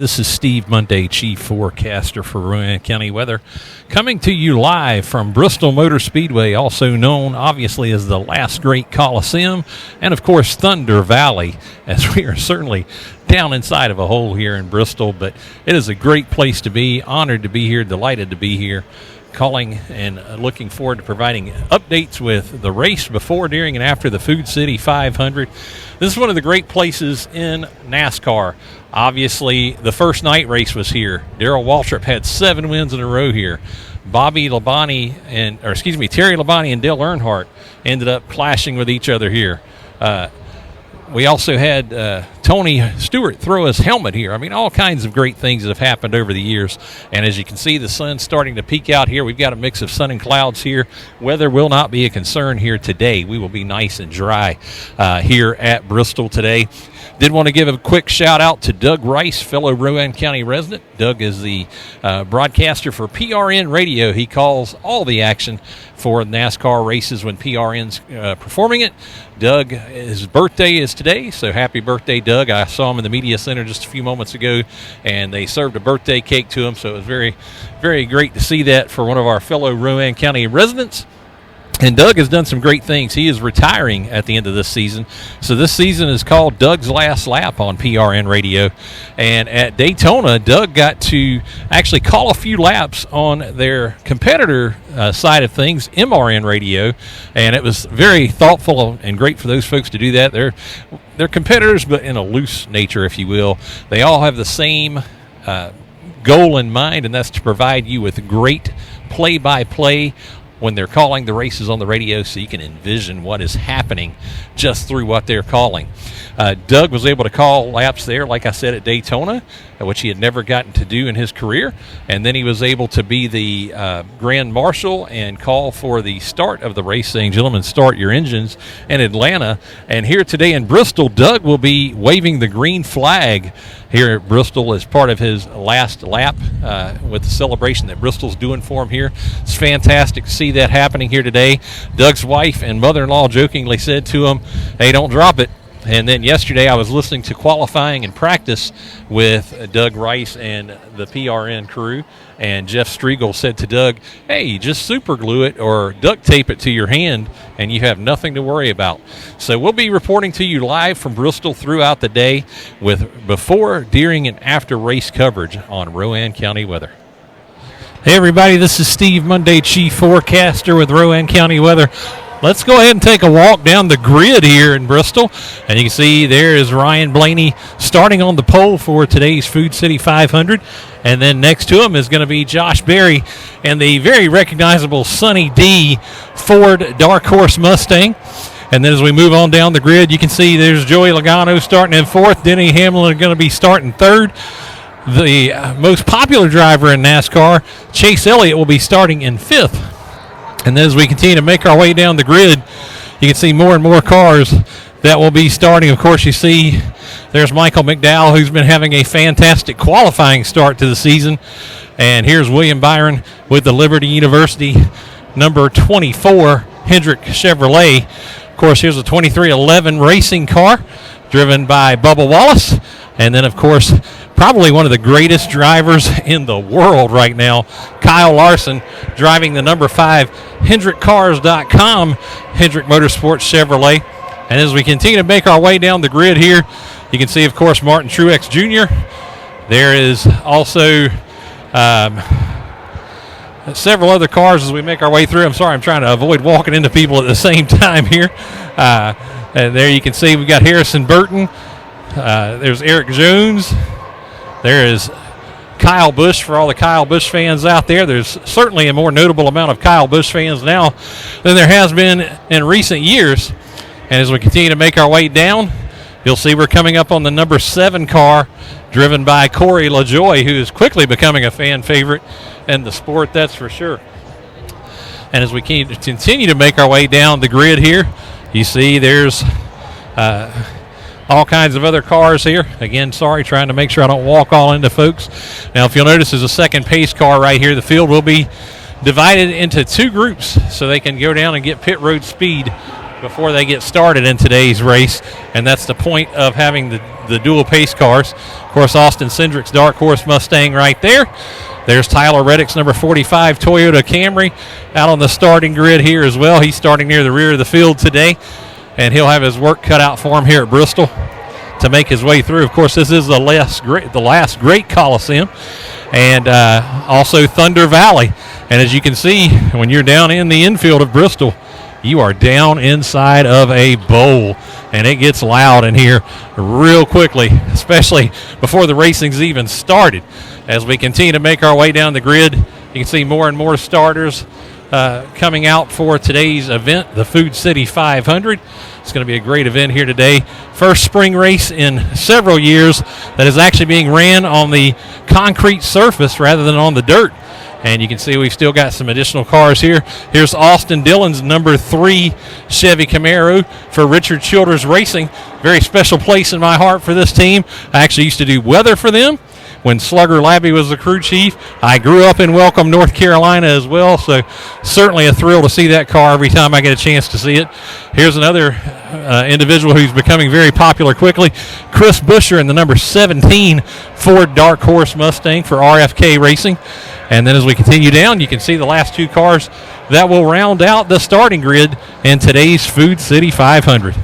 This is Steve Monday, Chief Forecaster for Rowan County Weather, coming to you live from Bristol Motor Speedway, also known obviously as the Last Great Coliseum, and of course Thunder Valley, as we are certainly down inside of a hole here in Bristol, but it is a great place to be. Honored to be here, delighted to be here, calling and looking forward to providing updates with the race before, during, and after the Food City 500. This is one of the great places in NASCAR. Obviously, the first night race was here. Darrell Waltrip had 7 wins in a row here. Terry Labonte and Dale Earnhardt ended up clashing with each other here. We also had Tony Stewart throw his helmet here. I mean, all kinds of great things that have happened over the years. And as you can see, the sun's starting to peek out here. We've got a mix of sun and clouds here. Weather will not be a concern here today. We will be nice and dry here at Bristol today. Did want to give a quick shout out to Doug Rice, fellow Rowan County resident. Doug is the broadcaster for PRN Radio. He calls all the action for NASCAR races when PRN's performing it. Doug, his birthday is today, so happy birthday, Doug. I saw him in the media center just a few moments ago, and they served a birthday cake to him, so it was very, very great to see that for one of our fellow Rowan County residents. And Doug has done some great things. He is retiring at the end of this season. So this season is called Doug's Last Lap on PRN Radio. And at Daytona, Doug got to actually call a few laps on their competitor side of things, MRN Radio. And it was very thoughtful and great for those folks to do that. They're competitors, but in a loose nature, if you will. They all have the same goal in mind, and that's to provide you with great play-by-play when they're calling the races on the radio, so you can envision what is happening just through what they're calling. Doug was able to call laps there, like I said, at Daytona, which he had never gotten to do in his career. And then he was able to be the Grand Marshal and call for the start of the race, saying, "Gentlemen, start your engines," in Atlanta. And here today in Bristol, Doug will be waving the green flag here at Bristol as part of his last lap with the celebration that Bristol's doing for him here. It's fantastic to see that happening here today. Doug's wife and mother-in-law jokingly said to him, "Hey, don't drop it." And then yesterday I was listening to qualifying and practice with Doug Rice and the PRN crew, and Jeff Striegel said to Doug, "Hey, just super glue it or duct tape it to your hand and you have nothing to worry about." So we'll be reporting to you live from Bristol throughout the day with before, during, and after race coverage on Rowan County Weather. Hey everybody, this is Steve Monday, Chief Forecaster with Rowan County Weather. Let's go ahead and take a walk down the grid here in Bristol. And you can see there is Ryan Blaney starting on the pole for today's Food City 500. And then next to him is going to be Josh Berry and the very recognizable Sonny D Ford Dark Horse Mustang. And then as we move on down the grid, you can see there's Joey Logano starting in fourth. Denny Hamlin are going to be starting third. The most popular driver in NASCAR, Chase Elliott, will be starting in fifth. And then as we continue to make our way down the grid, you can see more and more cars that will be starting. Of course, you see there's Michael McDowell, who's been having a fantastic qualifying start to the season. And here's William Byron with the Liberty University number 24 Hendrick Chevrolet. Of course, here's a 2311 racing car driven by Bubba Wallace. And then, of course, probably one of the greatest drivers in the world right now, Kyle Larson, driving the number 5 HendrickCars.com Hendrick Motorsports Chevrolet. And as we continue to make our way down the grid here, you can see, of course, Martin Truex Jr. There is also several other cars as we make our way through. I'm sorry, I'm trying to avoid walking into people at the same time here. And there you can see we've got Harrison Burton. There's Eric Jones. There is Kyle Busch for all the Kyle Busch fans out there. There's certainly a more notable amount of Kyle Busch fans now than there has been in recent years. And as we continue to make our way down, you'll see we're coming up on the number 7 car driven by Corey LaJoie, who is quickly becoming a fan favorite in the sport, that's for sure. And as we continue to make our way down the grid here, you see there's all kinds of other cars here. Again, sorry, trying to make sure I don't walk all into folks. Now, if you'll notice, there's a second pace car right here. The field will be divided into 2 groups so they can go down and get pit road speed before they get started in today's race. And that's the point of having the dual pace cars. Of course, Austin Cindric's Dark Horse Mustang right there. There's Tyler Reddick's number 45 Toyota Camry out on the starting grid here as well. He's starting near the rear of the field today, and he'll have his work cut out for him here at Bristol to make his way through. Of course, this is the last great Coliseum, and also Thunder Valley. And as you can see, when you're down in the infield of Bristol, you are down inside of a bowl, and it gets loud in here real quickly, especially before the racing's even started. As we continue to make our way down the grid, you can see more and more starters coming out for today's event, the Food City 500. It's going to be a great event here today. First spring race in several years that is actually being ran on the concrete surface rather than on the dirt. And you can see we've still got some additional cars here. Here's Austin Dillon's number 3 Chevy Camaro for Richard Childers Racing. Very special place in my heart for this team. I actually used to do weather for them when Slugger Labby was the crew chief. I grew up in Welcome, North Carolina as well, so certainly a thrill to see that car every time I get a chance to see it. Here's another individual who's becoming very popular quickly, Chris Busher in the number 17 Ford Dark Horse Mustang for RFK Racing. And then as we continue down, you can see the last 2 cars that will round out the starting grid in today's Food City 500.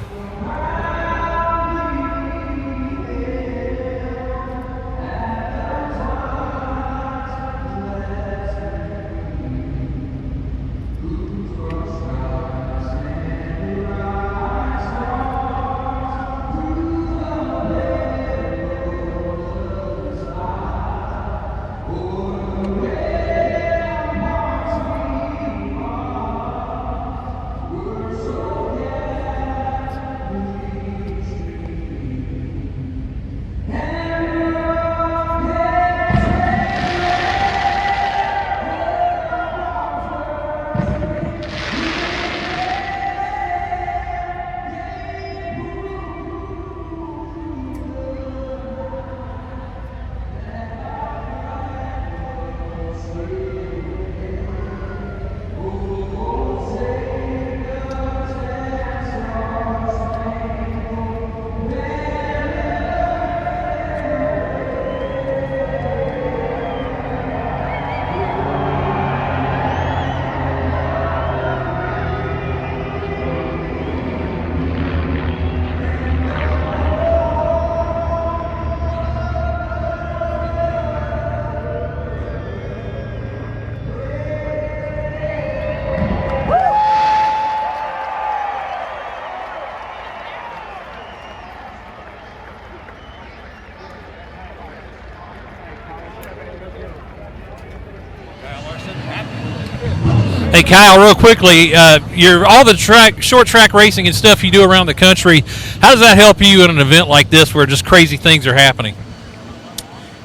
Hey, Kyle, real quickly, all the short track racing and stuff you do around the country, how does that help you in an event like this where just crazy things are happening?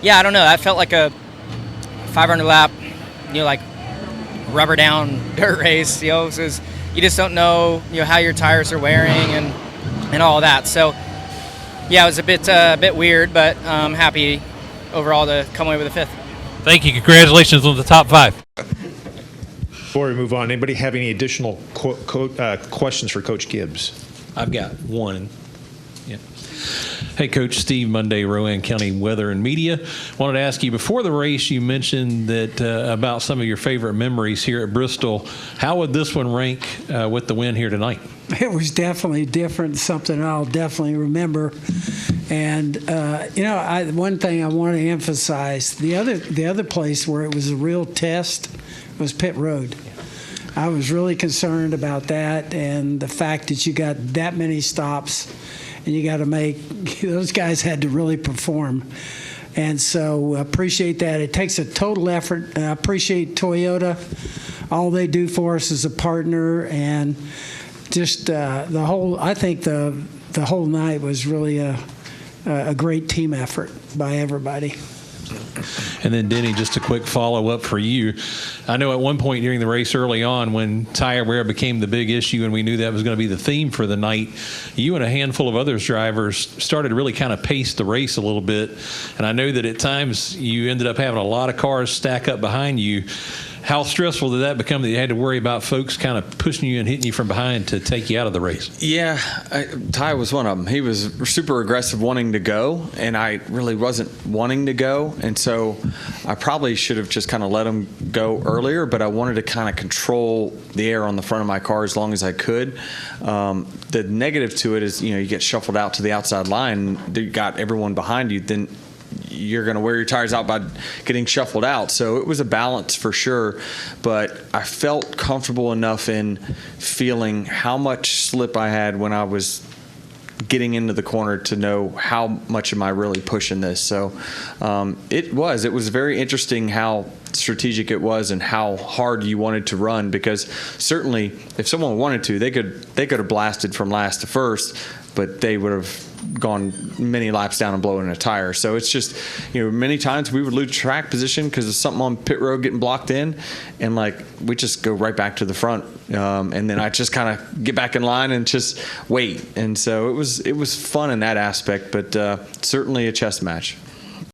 Yeah, I don't know. That felt like a 500 lap, like rubber down dirt race. So you just don't know, how your tires are wearing and all that. So yeah, it was a bit weird, but I'm happy overall to come away with a 5th. Thank you. Congratulations on the top 5. Before we move on, anybody have any additional questions for Coach Gibbs? I've got one. Yeah. Hey, Coach, Steve Monday, Rowan County Weather and Media. Wanted to ask you, before the race, you mentioned that about some of your favorite memories here at Bristol. How would this one rank with the win here tonight? It was definitely different, something I'll definitely remember. And, one thing I want to emphasize, the other place where it was a real test was pit road. I was really concerned about that and the fact that you got that many stops and you got to those guys had to really perform. And so appreciate that. It takes a total effort. I appreciate Toyota, all they do for us as a partner, and just I think the whole night was really a great team effort by everybody. And then, Denny, just a quick follow-up for you. I know at one point during the race early on when tire wear became the big issue and we knew that was going to be the theme for the night, you and a handful of other drivers started to really kind of pace the race a little bit. And I know that at times you ended up having a lot of cars stack up behind you. How stressful did that become that you had to worry about folks kind of pushing you and hitting you from behind to take you out of the race? Yeah, Ty was one of them. He was super aggressive wanting to go, and I really wasn't wanting to go. And so I probably should have just kind of let him go earlier, but I wanted to kind of control the air on the front of my car as long as I could. The negative to it is, you get shuffled out to the outside line, you got everyone behind you, then you're going to wear your tires out by getting shuffled out. So it was a balance for sure, but I felt comfortable enough in feeling how much slip I had when I was getting into the corner to know how much am I really pushing this. So it was very interesting how strategic it was and how hard you wanted to run, because certainly if someone wanted to, they could have blasted from last to first, but they would have gone many laps down and blown in a tire. So it's just, many times we would lose track position because of something on pit road getting blocked in, and we just go right back to the front, and then I just kind of get back in line and just wait. And so it was fun in that aspect, but certainly a chess match.